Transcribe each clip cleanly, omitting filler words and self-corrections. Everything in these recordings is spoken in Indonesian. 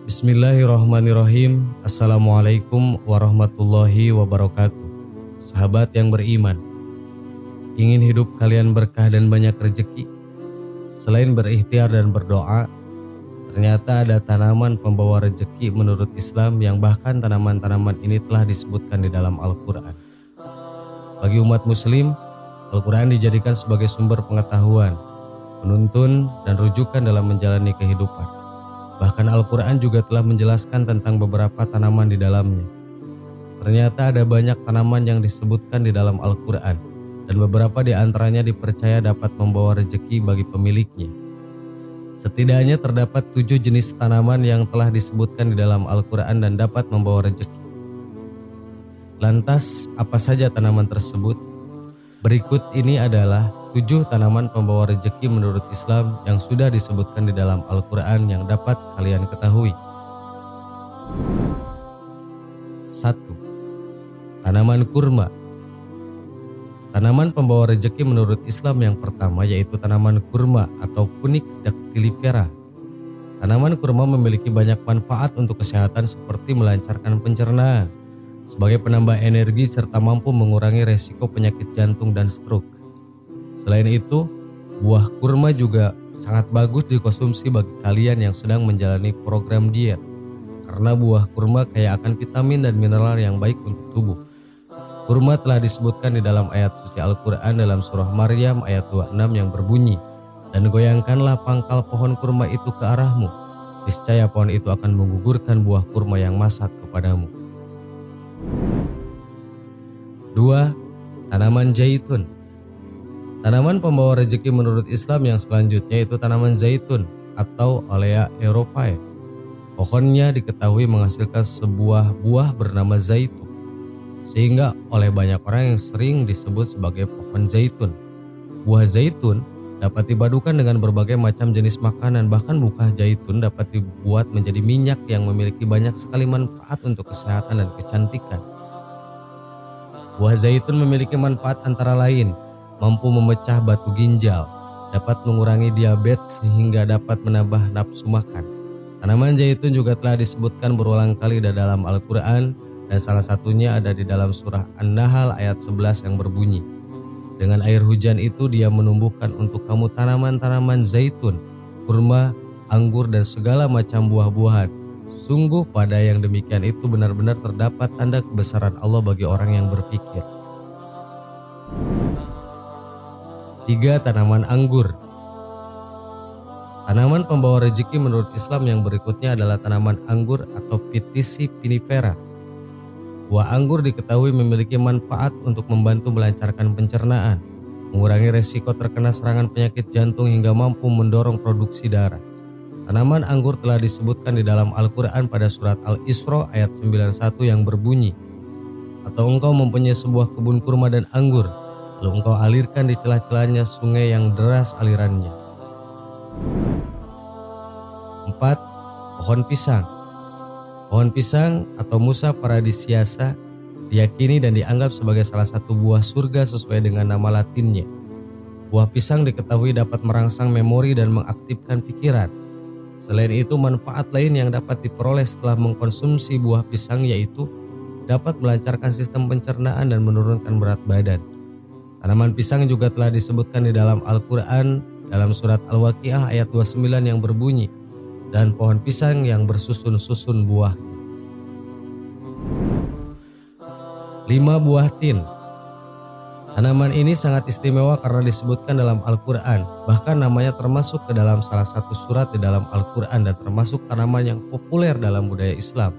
Bismillahirrahmanirrahim. Assalamualaikum warahmatullahi wabarakatuh. Sahabat yang beriman, ingin hidup kalian berkah dan banyak rezeki? Selain berikhtiar dan berdoa, ternyata ada tanaman pembawa rezeki menurut Islam yang bahkan tanaman-tanaman ini telah disebutkan di dalam Al-Quran. Bagi umat muslim, Al-Quran dijadikan sebagai sumber pengetahuan, penuntun dan rujukan dalam menjalani kehidupan. Bahkan Al-Quran juga telah menjelaskan tentang beberapa tanaman di dalamnya. Ternyata ada banyak tanaman yang disebutkan di dalam Al-Quran, dan beberapa di antaranya dipercaya dapat membawa rezeki bagi pemiliknya. Setidaknya terdapat 7 jenis tanaman yang telah disebutkan di dalam Al-Quran dan dapat membawa rezeki. Lantas, apa saja tanaman tersebut? Berikut ini adalah 7 tanaman pembawa rezeki menurut Islam yang sudah disebutkan di dalam Al-Quran yang dapat kalian ketahui. 1. Tanaman kurma. Tanaman pembawa rezeki menurut Islam yang pertama yaitu tanaman kurma atau Fucus dactylifera. Tanaman kurma memiliki banyak manfaat untuk kesehatan seperti melancarkan pencernaan, sebagai penambah energi serta mampu mengurangi resiko penyakit jantung dan stroke. Selain itu, buah kurma juga sangat bagus dikonsumsi bagi kalian yang sedang menjalani program diet. Karena buah kurma kaya akan vitamin dan mineral yang baik untuk tubuh. Kurma telah disebutkan di dalam ayat suci Al-Quran dalam surah Maryam ayat 26 yang berbunyi, "Dan goyangkanlah pangkal pohon kurma itu ke arahmu, niscaya pohon itu akan menggugurkan buah kurma yang masak kepadamu." 2. Tanaman zaitun. Tanaman pembawa rezeki menurut Islam yang selanjutnya itu tanaman zaitun atau Olea europhae. Pohonnya diketahui menghasilkan sebuah buah bernama zaitun, sehingga oleh banyak orang yang sering disebut sebagai pohon zaitun. Buah zaitun dapat dipadukan dengan berbagai macam jenis makanan, bahkan buah zaitun dapat dibuat menjadi minyak yang memiliki banyak sekali manfaat untuk kesehatan dan kecantikan. Buah zaitun memiliki manfaat antara lain mampu memecah batu ginjal, dapat mengurangi diabetes sehingga dapat menambah nafsu makan. Tanaman zaitun juga telah disebutkan berulang kali di dalam Al-Quran dan salah satunya ada di dalam surah An-Nahl ayat 11 yang berbunyi, "Dengan air hujan itu dia menumbuhkan untuk kamu tanaman-tanaman zaitun, kurma, anggur dan segala macam buah-buahan. Sungguh pada yang demikian itu benar-benar terdapat tanda kebesaran Allah bagi orang yang berpikir." 3. Tanaman anggur. Tanaman pembawa rezeki menurut Islam yang berikutnya adalah tanaman anggur atau Pithecus vinifera. Buah anggur diketahui memiliki manfaat untuk membantu melancarkan pencernaan, mengurangi resiko terkena serangan penyakit jantung hingga mampu mendorong produksi darah. Tanaman anggur telah disebutkan di dalam Al-Quran pada surat Al-Isra ayat 91 yang berbunyi, "Atau engkau mempunyai sebuah kebun kurma dan anggur, lalu engkau alirkan di celah-celahnya sungai yang deras alirannya." 4. Pohon pisang. Pohon pisang atau Musa paradisiaca diyakini dan dianggap sebagai salah satu buah surga sesuai dengan nama latinnya. Buah pisang diketahui dapat merangsang memori dan mengaktifkan pikiran. Selain itu, manfaat lain yang dapat diperoleh setelah mengkonsumsi buah pisang yaitu dapat melancarkan sistem pencernaan dan menurunkan berat badan. Tanaman pisang juga telah disebutkan di dalam Al-Quran dalam surat Al-Waqiah ayat 29 yang berbunyi, "Dan pohon pisang yang bersusun-susun buah." 5. Buah tin. Tanaman ini sangat istimewa karena disebutkan dalam Al-Quran, bahkan namanya termasuk ke dalam salah satu surat di dalam Al-Quran dan termasuk tanaman yang populer dalam budaya Islam.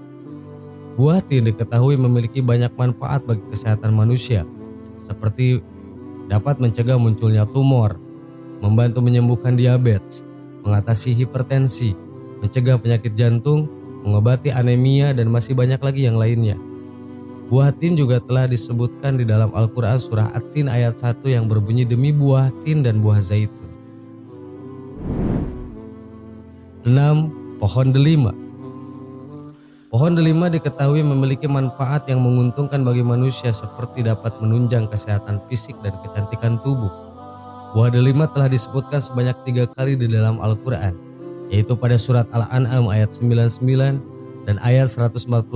Buah tin diketahui memiliki banyak manfaat bagi kesehatan manusia, seperti dapat mencegah munculnya tumor, membantu menyembuhkan diabetes, mengatasi hipertensi, mencegah penyakit jantung, mengobati anemia dan masih banyak lagi yang lainnya. Buah tin juga telah disebutkan di dalam Al-Quran surah At-Tin ayat 1 yang berbunyi, "Demi buah tin dan buah zaitun." 6. Pohon delima. Pohon delima diketahui memiliki manfaat yang menguntungkan bagi manusia seperti dapat menunjang kesehatan fisik dan kecantikan tubuh. Buah delima telah disebutkan sebanyak 3 kali di dalam Al-Quran, yaitu pada surat Al-An'am ayat 99 dan ayat 141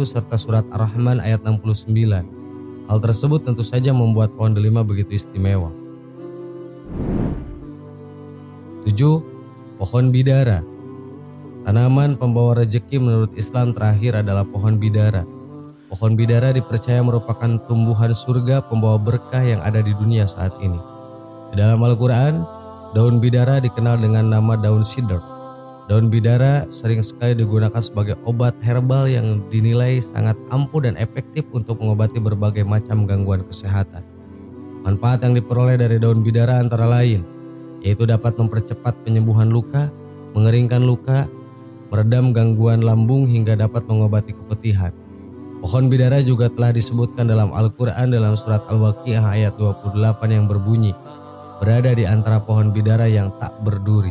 serta surat Ar-Rahman ayat 69. Hal tersebut tentu saja membuat pohon delima begitu istimewa. 7. Pohon bidara. Tanaman pembawa rezeki menurut Islam terakhir adalah pohon bidara. Pohon bidara dipercaya merupakan tumbuhan surga pembawa berkah yang ada di dunia saat ini. Di dalam Al-Quran, daun bidara dikenal dengan nama daun sidr. Daun bidara sering sekali digunakan sebagai obat herbal yang dinilai sangat ampuh dan efektif untuk mengobati berbagai macam gangguan kesehatan. Manfaat yang diperoleh dari daun bidara antara lain, yaitu dapat mempercepat penyembuhan luka, mengeringkan luka, meredam gangguan lambung hingga dapat mengobati kepetihan. Pohon bidara juga telah disebutkan dalam Al-Quran dalam surat Al-Waqiah ayat 28 yang berbunyi, berada di antara pohon bidara yang tak berduri.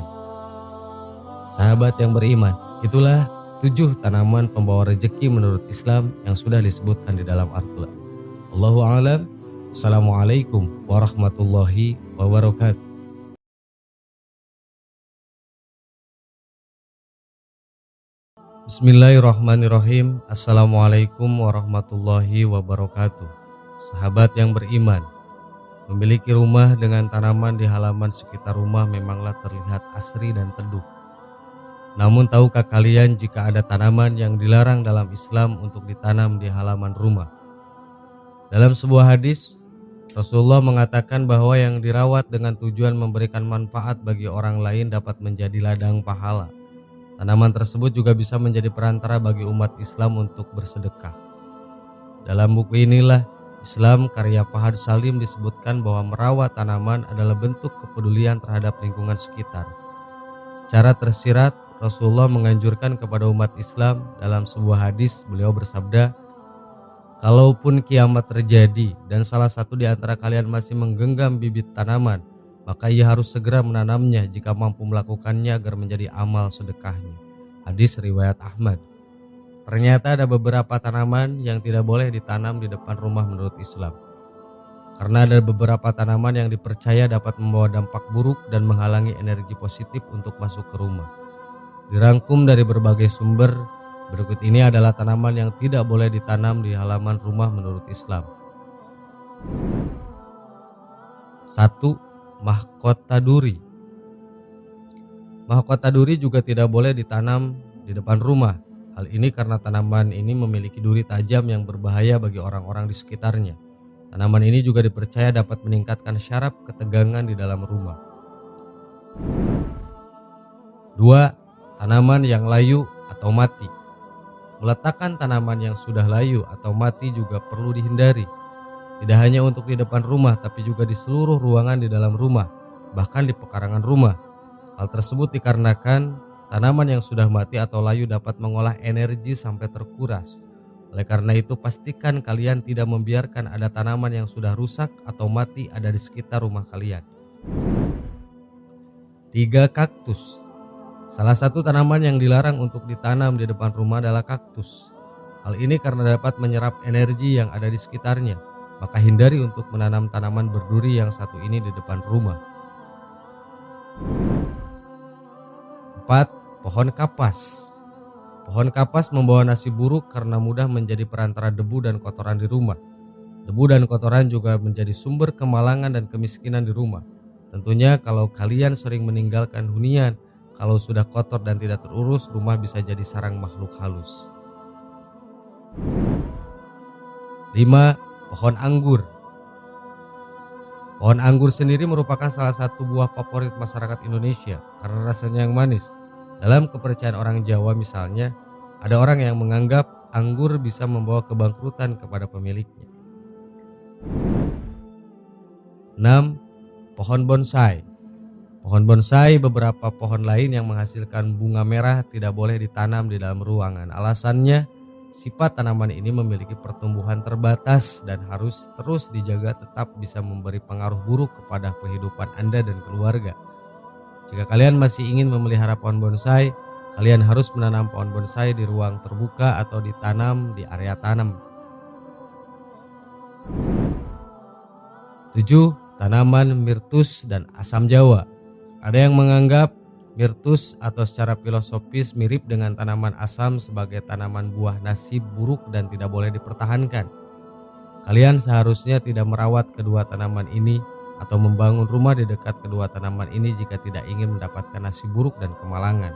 Sahabat yang beriman, itulah 7 tanaman pembawa rezeki menurut Islam yang sudah disebutkan di dalam Al-Quran. Allahu a'lam. Assalamualaikum warahmatullahi wabarakatuh. Bismillahirrahmanirrahim. Assalamualaikum warahmatullahi wabarakatuh. Sahabat yang beriman, memiliki rumah dengan tanaman di halaman sekitar rumah memanglah terlihat asri dan teduh. Namun tahukah kalian jika ada tanaman yang dilarang dalam Islam untuk ditanam di halaman rumah? Dalam sebuah hadis, Rasulullah mengatakan bahwa yang dirawat dengan tujuan memberikan manfaat bagi orang lain dapat menjadi ladang pahala. Tanaman tersebut juga bisa menjadi perantara bagi umat Islam untuk bersedekah. Dalam buku inilah Islam karya Fahad Salim disebutkan bahwa merawat tanaman adalah bentuk kepedulian terhadap lingkungan sekitar. Secara tersirat, Rasulullah menganjurkan kepada umat Islam dalam sebuah hadis. Beliau bersabda, "Kalaupun kiamat terjadi dan salah satu di antara kalian masih menggenggam bibit tanaman, maka ia harus segera menanamnya jika mampu melakukannya agar menjadi amal sedekahnya." Hadis riwayat Ahmad. Ternyata ada beberapa tanaman yang tidak boleh ditanam di depan rumah menurut Islam. Karena ada beberapa tanaman yang dipercaya dapat membawa dampak buruk dan menghalangi energi positif untuk masuk ke rumah. Dirangkum dari berbagai sumber, berikut ini adalah tanaman yang tidak boleh ditanam di halaman rumah menurut Islam. 1. Mahkota duri. Mahkota duri juga tidak boleh ditanam di depan rumah. Hal ini karena tanaman ini memiliki duri tajam yang berbahaya bagi orang-orang di sekitarnya. Tanaman ini juga dipercaya dapat meningkatkan syaraf ketegangan di dalam rumah. 2. Tanaman yang layu atau mati. Meletakkan tanaman yang sudah layu atau mati juga perlu dihindari. Tidak hanya untuk di depan rumah, tapi juga di seluruh ruangan di dalam rumah, bahkan di pekarangan rumah. Hal tersebut dikarenakan tanaman yang sudah mati atau layu dapat mengolah energi sampai terkuras. Oleh karena itu, pastikan kalian tidak membiarkan ada tanaman yang sudah rusak atau mati ada di sekitar rumah kalian. 3. Kaktus. Salah satu tanaman yang dilarang untuk ditanam di depan rumah adalah kaktus. Hal ini karena dapat menyerap energi yang ada di sekitarnya. Maka hindari untuk menanam tanaman berduri yang satu ini di depan rumah. 4. Pohon kapas. Pohon kapas membawa nasib buruk karena mudah menjadi perantara debu dan kotoran di rumah. Debu dan kotoran juga menjadi sumber kemalangan dan kemiskinan di rumah. Tentunya kalau kalian sering meninggalkan hunian, kalau sudah kotor dan tidak terurus, rumah bisa jadi sarang makhluk halus. 5. Pohon anggur. Pohon anggur sendiri merupakan salah satu buah favorit masyarakat Indonesia karena rasanya yang manis. Dalam kepercayaan orang Jawa misalnya, ada orang yang menganggap anggur bisa membawa kebangkrutan kepada pemiliknya. 6. Pohon bonsai. Pohon bonsai beberapa pohon lain yang menghasilkan bunga merah tidak boleh ditanam di dalam ruangan. Alasannya, sifat tanaman ini memiliki pertumbuhan terbatas dan harus terus dijaga tetap bisa memberi pengaruh buruk kepada kehidupan Anda dan keluarga. Jika kalian masih ingin memelihara pohon bonsai, Kalian harus menanam pohon bonsai di ruang terbuka atau ditanam di area tanam. 7. Tanaman mirtus dan asam jawa. Ada yang menganggap mirtus atau secara filosofis mirip dengan tanaman asam sebagai tanaman buah nasib buruk dan tidak boleh dipertahankan. Kalian seharusnya tidak merawat kedua tanaman ini atau membangun rumah di dekat kedua tanaman ini jika tidak ingin mendapatkan nasib buruk dan kemalangan.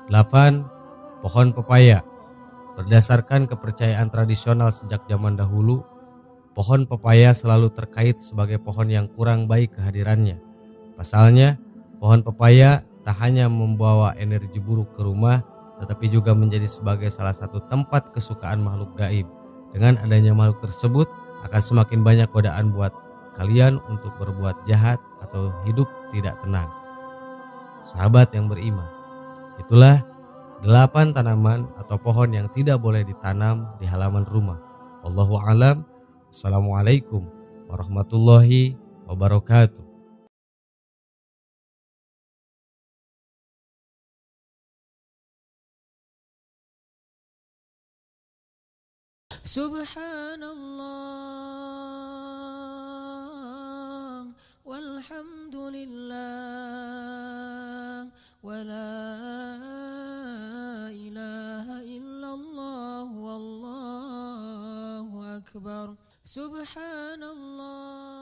8. Pohon pepaya. Berdasarkan kepercayaan tradisional sejak zaman dahulu, pohon pepaya selalu terkait sebagai pohon yang kurang baik kehadirannya. Pasalnya, pohon pepaya tak hanya membawa energi buruk ke rumah, tetapi juga menjadi sebagai salah satu tempat kesukaan makhluk gaib. Dengan adanya makhluk tersebut, akan semakin banyak godaan buat kalian untuk berbuat jahat atau hidup tidak tenang. Sahabat yang beriman, itulah 8 tanaman atau pohon yang tidak boleh ditanam di halaman rumah. Wallahu a'lam. Assalamualaikum warahmatullahi wabarakatuh. Subhanallah walhamdulillah wala ilaha illallah wallahu akbar. Subhanallah